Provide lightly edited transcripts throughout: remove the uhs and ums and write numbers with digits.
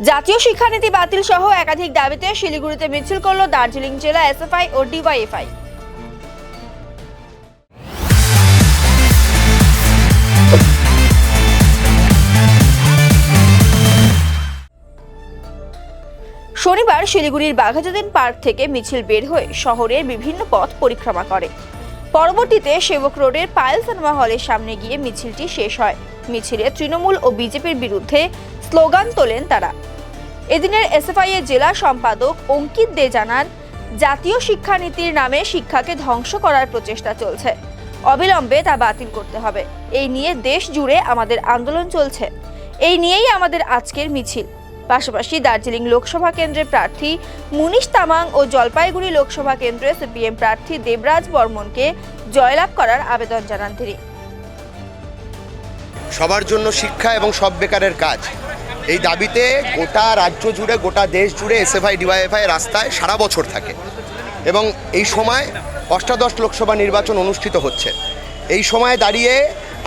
জাতীয় শিক্ষানীতি বাতিল সহ একাধিক দাবিতে শিলিগুড়িতে মিছিল করল দার্জিলিং জেলা এসএফআই ও ডিওয়াইএফআই। শনিবার শিলিগুড়ির বাঘাযতীন পার্ক থেকে মিছিল বের হয়ে শহরের বিভিন্ন পথ পরিক্রমা করে। পরবর্তীতে সেবক রোডের পায়েল সিনেমা হলের সামনে গিয়ে মিছিলটি শেষ হয়। মিছিলে তৃণমূল ও বিজেপির বিরুদ্ধে স্লোগান তোলেন তারা। এদিনের এসএফআই এর জেলা সম্পাদক অঙ্কিত দে জানান, জাতীয় শিক্ষানীতির নামে শিক্ষাকে ধ্বংস করার প্রচেষ্টা চলছে, অবিলম্বে তা বাতিল করতে হবে। এই নিয়ে দেশ জুড়ে আমাদের আন্দোলন চলছে, এই নিয়েই আমাদের আজকের মিছিল। পাশাপাশি দার্জিলিং লোকসভা কেন্দ্রের প্রার্থী মুনিশ তামাং ও জলপাইগুড়ি লোকসভা কেন্দ্রে সিপিএম প্রার্থী দেবরাজ বর্মনকে জয়লাভ করার আবেদন জানান তিনি। সবার জন্য শিক্ষা এবং সব বেকারের কাজ, এই দাবিতে গোটা রাজ্য জুড়ে গোটা দেশ জুড়ে এসএফআই ডিওয়াইএফআই রাস্তায় সারা বছর থাকে এবং এই সময় অষ্টাদশ লোকসভা নির্বাচন অনুষ্ঠিত হচ্ছে। এই সময় দাঁড়িয়ে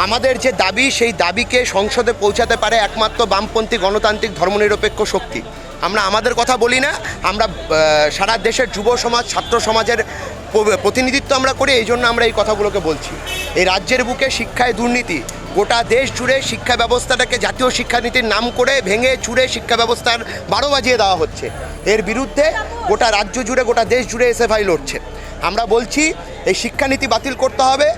আমাদের যে দাবি, সেই দাবিকে সংসদে পৌঁছাতে পারে একমাত্র বামপন্থী গণতান্ত্রিক ধর্মনিরপেক্ষ শক্তি। আমরা আমাদের কথা বলি না, আমরা সারা দেশের যুব সমাজ ছাত্র সমাজের প্রতিনিধিত্ব আমরা করি, এই জন্য আমরা এই কথাগুলোকে বলছি। এই রাজ্যের বুকে শিক্ষায় দুর্নীতি, গোটা দেশ জুড়ে শিক্ষা ব্যবস্থাটাকে জাতীয় শিক্ষানীতির নাম করে ভেঙে চুরে শিক্ষা ব্যবস্থার 12 বাজিয়ে দেওয়া হচ্ছে। এর বিরুদ্ধে গোটা রাজ্য জুড়ে গোটা দেশ জুড়ে এসএফআই লড়ছে। আমরা বলছি এই শিক্ষানীতি বাতিল করতে হবে,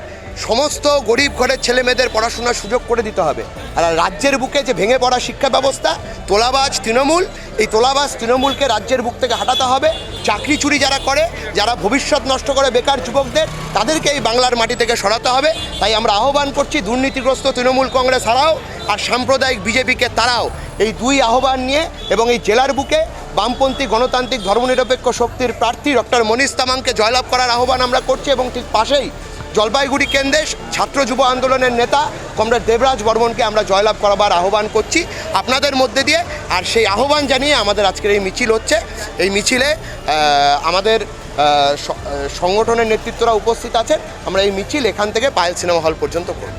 সমস্ত গরিব ঘরের ছেলে মেয়েদের পড়াশোনার সুযোগ করে দিতে হবে। আর রাজ্যের বুকে যে ভেঙে পড়া শিক্ষা ব্যবস্থা, তোলাবাজ তৃণমূল, এই তোলাবাজ তৃণমূলকে রাজ্যের বুক থেকে হাঁটাতে হবে। চাকরি চুরি যারা করে, যারা ভবিষ্যৎ নষ্ট করে বেকার যুবকদের, তাদেরকে এই বাংলার মাটি থেকে সরাতে হবে। তাই আমরা আহ্বান করছি দুর্নীতিগ্রস্ত তৃণমূল কংগ্রেস হারাও আর সাম্প্রদায়িক বিজেপিকে তারাও। এই দুই আহ্বান নিয়ে এবং এই জেলার বুকে বামপন্থী গণতান্ত্রিক ধর্মনিরপেক্ষ শক্তির প্রার্থী ডক্টর মুনিশ তামাংকে জয়লাভ করার আহ্বান আমরা করছি এবং ঠিক পাশেই জলপাইগুড়ি কেন্দ্রে ছাত্র যুব আন্দোলনের নেতা কমরেড দেবরাজ বর্মনকে আমরা জয়লাভ করাবার আহ্বান করছি আপনাদের মধ্যে দিয়ে। আর সেই আহ্বান জানিয়ে আমাদের আজকের এই মিছিল হচ্ছে। এই মিছিলে আমাদের সংগঠনের নেতৃত্বরা উপস্থিত আছেন। আমরা এই মিছিল এখান থেকে পায়েল সিনেমা হল পর্যন্ত করব।